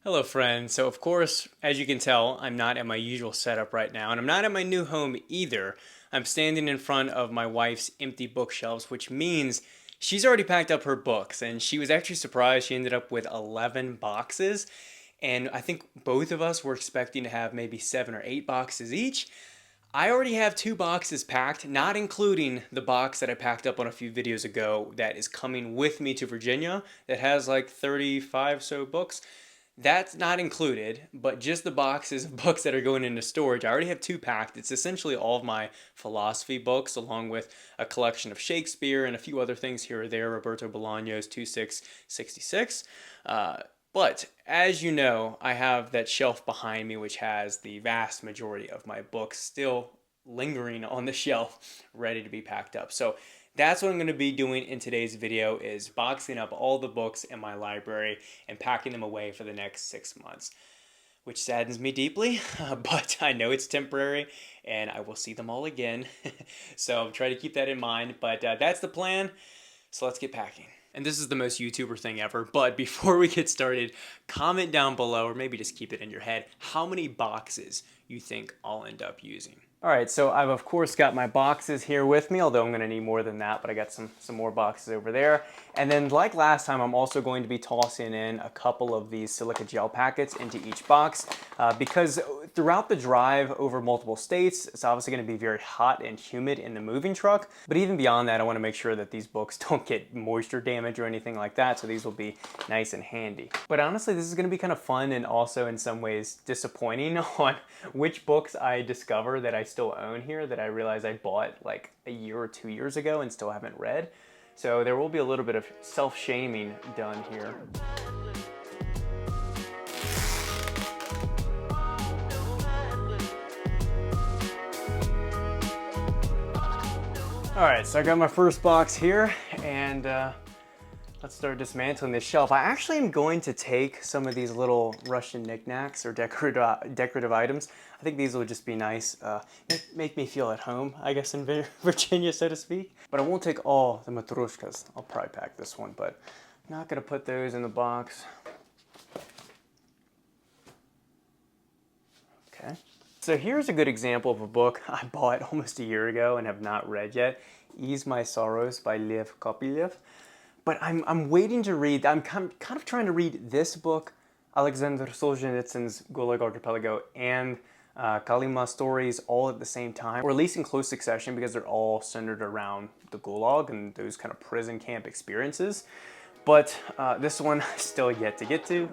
Hello friends. So of course, as you can tell, I'm not at my usual setup right now, and I'm not at my new home either. I'm standing in front of my wife's empty bookshelves, which means she's already packed up her books, and she was actually surprised she ended up with 11 boxes. And I think both of us were expecting to have maybe 7 or 8 boxes each. I already have 2 boxes packed, not including the box that I packed up on a few videos ago that is coming with me to Virginia that has like 35 so books. That's not included, but just the boxes of books that are going into storage. I already have 2 packed. It's essentially all of my philosophy books, along with a collection of Shakespeare and a few other things here or there. Roberto Bolaño's 2666. But as you know, I have that shelf behind me, which has the vast majority of my books still lingering on the shelf, ready to be packed up. So that's what I'm going to be doing in today's video, is boxing up all the books in my library and packing them away for the next 6 months, which saddens me deeply, but I know it's temporary and I will see them all again. So I'm trying to keep that in mind, but that's the plan. So let's get packing. And this is the most YouTuber thing ever, but before we get started, comment down below, or maybe just keep it in your head, how many boxes you think I'll end up using. All right, so I've of course got my boxes here with me, although I'm gonna need more than that, but I got some more boxes over there. And then like last time, I'm also going to be tossing in a couple of these silica gel packets into each box because throughout the drive over multiple states, it's obviously gonna be very hot and humid in the moving truck. But even beyond that, I wanna make sure that these books don't get moisture damage or anything like that, so these will be nice and handy. But honestly, this is gonna be kind of fun and also in some ways disappointing on which books I discover that I still own here that I realize I bought like a year or 2 years ago and still haven't read. So there will be a little bit of self-shaming done here. All right, so I got my first box here, and let's start dismantling this shelf. I actually am going to take some of these little Russian knickknacks or decorative items. I think these will just be nice, make me feel at home, I guess, in Virginia, so to speak. But I won't take all the matryoshkas. I'll probably pack this one, but I'm not gonna put those in the box. Okay. So here's a good example of a book I bought almost a year ago and have not read yet. Ease My Sorrows by Lev Kopylov. But I'm waiting to read, I'm kind of trying to read this book, Alexander Solzhenitsyn's Gulag Archipelago, and Kalima stories all at the same time, or at least in close succession, because they're all centered around the Gulag and those kind of prison camp experiences. But this one still yet to get to.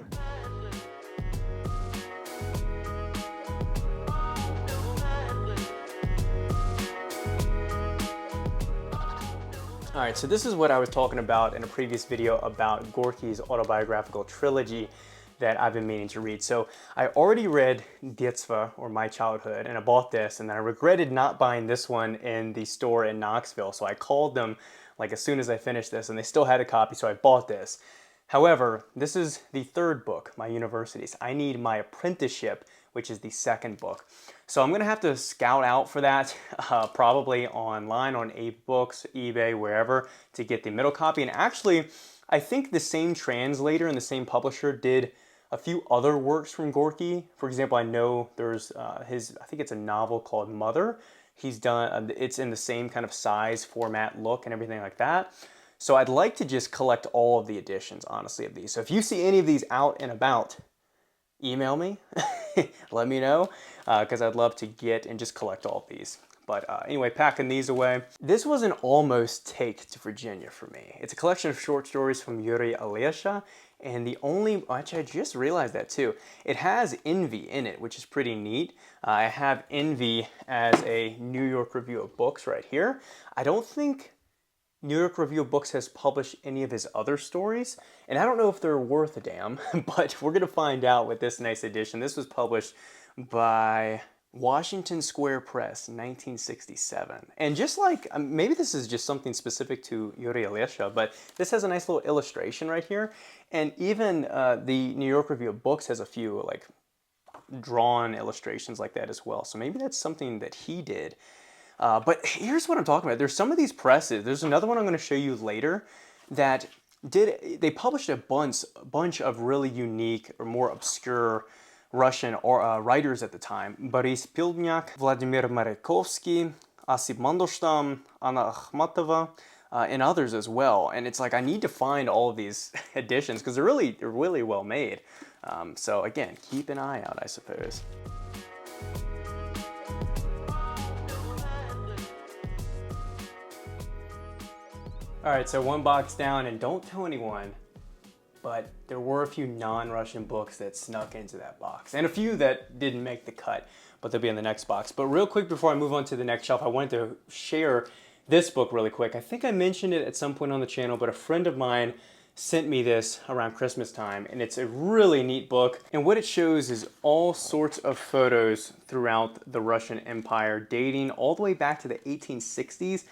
All right, so this is what I was talking about in a previous video about Gorky's autobiographical trilogy that I've been meaning to read. So I already read Детство, or My Childhood, and I bought this, and then I regretted not buying this one in the store in Knoxville. So I called them like as soon as I finished this, and they still had a copy, so I bought this. However, this is the third book, My Universities. I need My Apprenticeship, which is the second book. So I'm gonna have to scout out for that, probably online on AbeBooks, eBay, wherever, to get the middle copy. And actually, I think the same translator and the same publisher did a few other works from Gorky. For example, I know there's I think it's a novel called Mother. He's done, it's in the same kind of size, format, look, and everything like that. So I'd like to just collect all of the editions, honestly, of these. So if you see any of these out and about, email me, let me know, because I'd love to get and just collect all of these. But anyway, packing these away. This was an almost take to Virginia for me. It's a collection of short stories from Yuri Alesha, and the only, actually I just realized that too, it has Envy in it, which is pretty neat. I have Envy as a New York Review of Books right here. I don't think New York Review of Books has published any of his other stories, and I don't know if they're worth a damn, but we're gonna find out with this nice edition. This was published by Washington Square Press, 1967. And just like, maybe this is just something specific to Yuri Alesha, but this has a nice little illustration right here. And even the New York Review of Books has a few like drawn illustrations like that as well. So maybe that's something that he did. But here's what I'm talking about. There's some of these presses. There's another one I'm going to show you later that they published a bunch of really unique or more obscure Russian writers at the time. Boris Pilnyak, Vladimir Mayakovsky, Osip Mandelstam, Anna Akhmatova, and others as well. And it's like I need to find all of these editions because they're really well made. So again, keep an eye out, I suppose. All right, so one box down, and don't tell anyone, but there were a few non-Russian books that snuck into that box, and a few that didn't make the cut, but they'll be in the next box. But real quick before I move on to the next shelf, I wanted to share this book really quick. I think I mentioned it at some point on the channel, but a friend of mine sent me this around Christmas time, and it's a really neat book. And what it shows is all sorts of photos throughout the Russian Empire, dating all the way back to the 1860s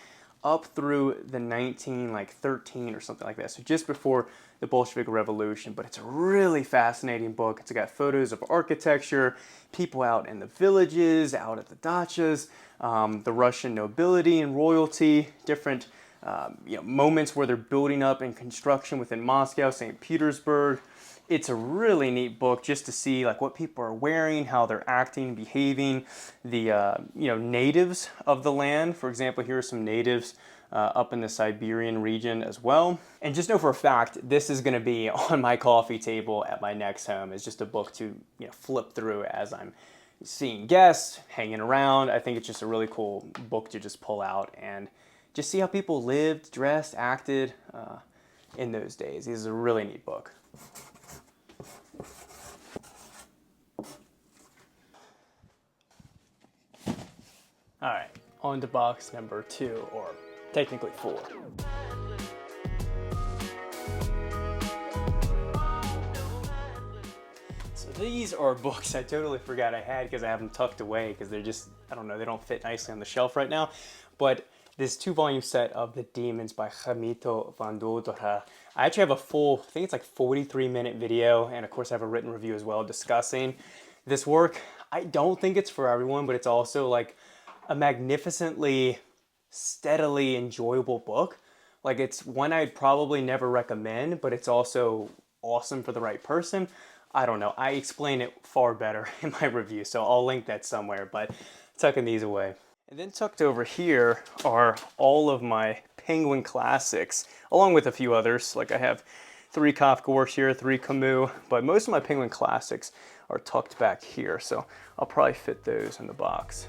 up through the 1913 or something like that. So just before the Bolshevik Revolution. But it's a really fascinating book. It's got photos of architecture, people out in the villages, out at the dachas, the Russian nobility and royalty, different moments where they're building up in construction within Moscow, St. Petersburg. It's a really neat book just to see like what people are wearing, how they're acting, behaving, the natives of the land. For example, here are some natives up in the Siberian region as well. And just know for a fact, this is going to be on my coffee table at my next home. It's just a book to flip through as I'm seeing guests, hanging around. I think it's just a really cool book to just pull out and just see how people lived, dressed, acted in those days. This is a really neat book. All right, on to box number 2, or technically 4. So these are books I totally forgot I had because I have them tucked away because they're just, I don't know, they don't fit nicely on the shelf right now. But this 2-volume set of The Demons by Khamito van Dodora. I actually have a full, I think it's like 43-minute video, and of course I have a written review as well discussing this work. I don't think it's for everyone, but it's also like a magnificently, steadily enjoyable book. Like it's one I'd probably never recommend, but it's also awesome for the right person. I don't know. I explain it far better in my review, so I'll link that somewhere, but tucking these away. And then tucked over here are all of my Penguin classics, along with a few others. Like I have 3 Kafka works here, 3 Camus, but most of my Penguin classics are tucked back here, so I'll probably fit those in the box.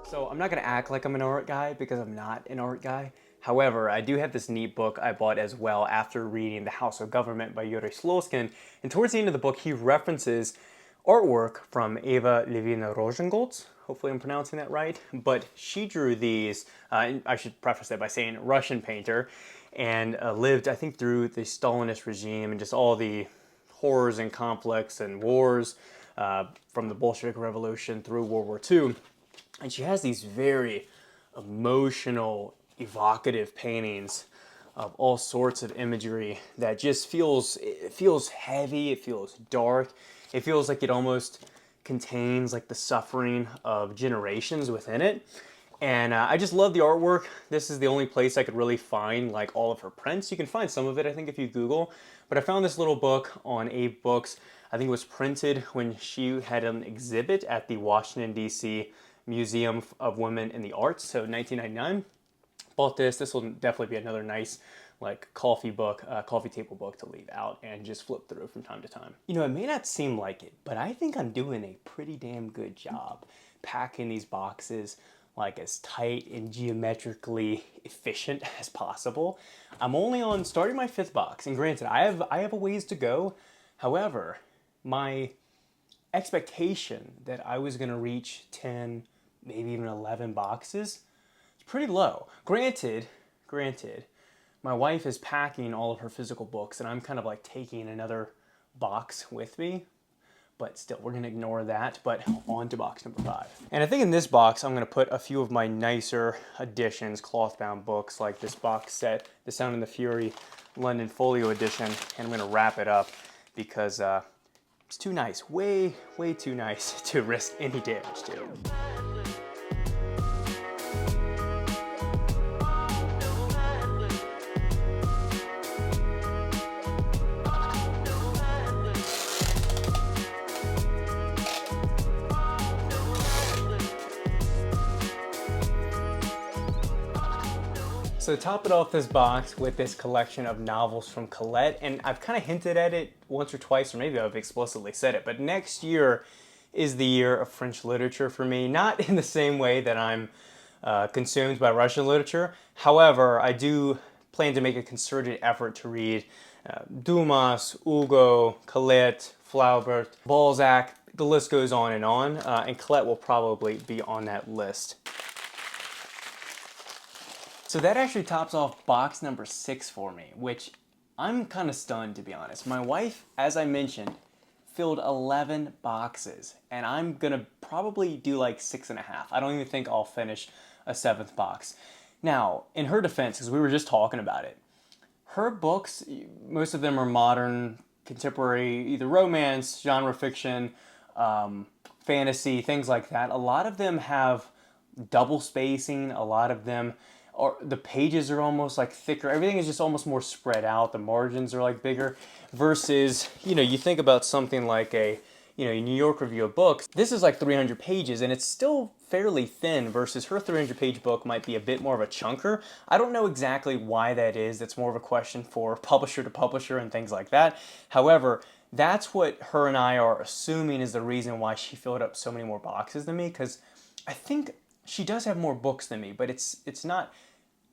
So I'm not going to act like I'm an art guy because I'm not an art guy. However, I do have this neat book I bought as well after reading The House of Government by Yuri Sloskin. And towards the end of the book, he references artwork from Eva Levina Rosengoltz. Hopefully I'm pronouncing that right. But she drew these, and I should preface that by saying Russian painter, and lived, I think, through the Stalinist regime and just all the horrors and conflicts and wars from the Bolshevik Revolution through World War II. And she has these very emotional, evocative paintings of all sorts of imagery that just feels heavy, it feels dark, it feels like it almost contains like the suffering of generations within it. And I just love the artwork. This is the only place I could really find like all of her prints. You can find some of it, I think, if you Google. But I found this little book on Abe Books. I think it was printed when she had an exhibit at the Washington, D.C. Museum of Women in the Arts, so 1999. Bought this. This will definitely be another nice like coffee table book to leave out and just flip through from time to time. You know, it may not seem like it, but I think I'm doing a pretty damn good job packing these boxes like as tight and geometrically efficient as possible. I'm only on starting my 5th box, and granted, I have a ways to go. However, my expectation that I was going to reach 10, maybe even 11 boxes, it's pretty low. Granted, my wife is packing all of her physical books, and I'm kind of like taking another box with me. but still, we're gonna ignore that. But on to box number 5. And I think in this box, I'm gonna put a few of my nicer editions, cloth-bound books, like this box set, The Sound and the Fury London Folio Edition, and I'm gonna wrap it up because it's too nice, way too nice to risk any damage to. So to top it off this box with this collection of novels from Colette, and I've kind of hinted at it once or twice, or maybe I've explicitly said it, but next year is the year of French literature for me, not in the same way that I'm consumed by Russian literature. However, I do plan to make a concerted effort to read Dumas, Hugo, Colette, Flaubert, Balzac, the list goes on, and Colette will probably be on that list. So that actually tops off box number 6 for me, which I'm kind of stunned, to be honest. My wife, as I mentioned, filled 11 boxes, and I'm gonna probably do like 6.5. I don't even think I'll finish a 7th box. Now, in her defense, because we were just talking about it, her books, most of them are modern, contemporary, either romance, genre fiction, fantasy, things like that. A lot of them have double spacing, a lot of them or the pages are almost like thicker. Everything is just almost more spread out. The margins are like bigger versus, you think about something like a New York Review of Books. This is like 300 pages and it's still fairly thin versus her 300-page book might be a bit more of a chunker. I don't know exactly why that is. That's more of a question for publisher to publisher and things like that. However, that's what her and I are assuming is the reason why she filled up so many more boxes than me, because I think she does have more books than me, but it's not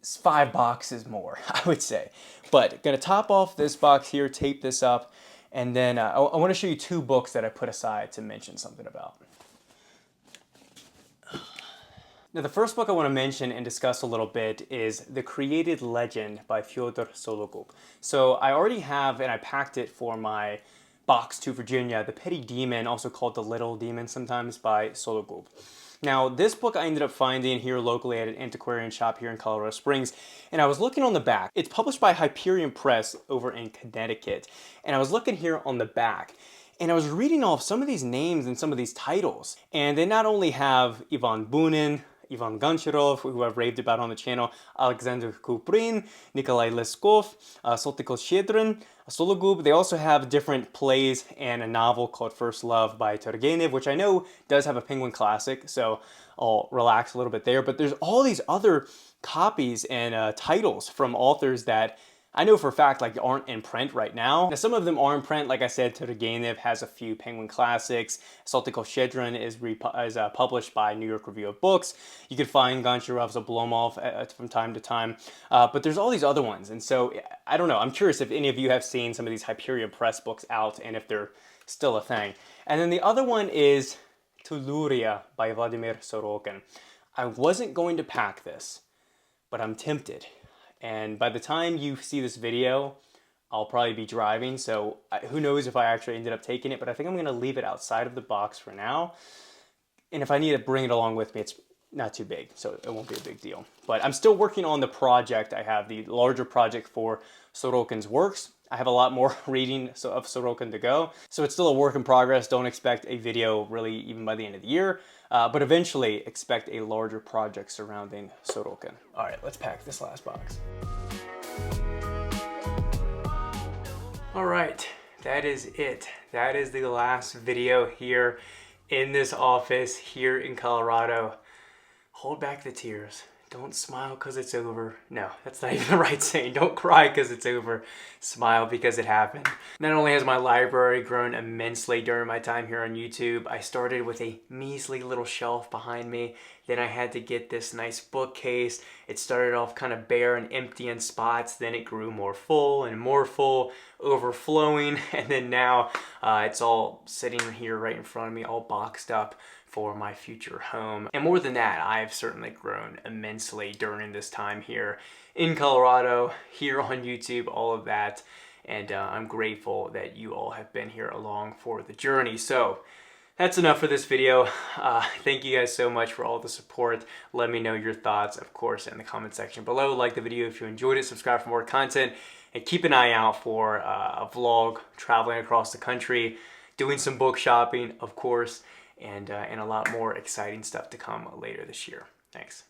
5 boxes more, I would say. But gonna top off this box here, tape this up, and then I want to show you 2 books that I put aside to mention something about. Now the first book I want to mention and discuss a little bit is The Created Legend by Fyodor Sologub. So I already have, and I packed it for my box to Virginia, The Petty Demon, also called The Little Demon sometimes, by Sologub. Now, this book I ended up finding here locally at an antiquarian shop here in Colorado Springs, and I was looking on the back. It's published by Hyperion Press over in Connecticut, and I was looking here on the back, and I was reading off some of these names and some of these titles, and they not only have Ivan Bunin, Ivan Goncharov, who I've raved about on the channel, Alexander Kuprin, Nikolai Leskov, Soltykov-Shchedrin, Sologub. They also have different plays and a novel called First Love by Turgenev, which I know does have a Penguin Classic, so I'll relax a little bit there. But there's all these other copies and titles from authors that I know for a fact like aren't in print right now. Now some of them are in print. Like I said, Turgenev has a few Penguin Classics. Soltykov-Shchedrin is published by New York Review of Books. You could find Goncharov's Oblomov from time to time. But there's all these other ones. And so I don't know. I'm curious if any of you have seen some of these Hyperion Press books out and if they're still a thing. And then the other one is Tuluria by Vladimir Sorokin. I wasn't going to pack this, but I'm tempted. And by the time you see this video, I'll probably be driving, so who knows if I actually ended up taking it, but I think I'm going to leave it outside of the box for now. And if I need to bring it along with me, it's not too big, so it won't be a big deal. But I'm still working on the project. I have the larger project for Sorokin's works. I have a lot more reading of Sorokin to go, so it's still a work in progress. Don't expect a video really even by the end of the year. But eventually expect a larger project surrounding Sorokin. All right, let's pack this last box. All right, that is it. That is the last video here in this office here in Colorado. Hold back the tears. Don't smile because it's over. No, that's not even the right saying. Don't cry because it's over. Smile because it happened. Not only has my library grown immensely during my time here on YouTube, I started with a measly little shelf behind me. Then I had to get this nice bookcase. It started off kind of bare and empty in spots. Then it grew more full, overflowing. And then now it's all sitting here right in front of me, all boxed up for my future home. And more than that, I've certainly grown immensely during this time here in Colorado, here on YouTube, all of that. and I'm grateful that you all have been here along for the journey. So that's enough for this video. Thank you guys so much for all the support. Let me know your thoughts, of course, in the comment section below. Like the video if you enjoyed it, subscribe for more content, and keep an eye out for a vlog traveling across the country, doing some book shopping, of course, and a lot more exciting stuff to come later this year. Thanks.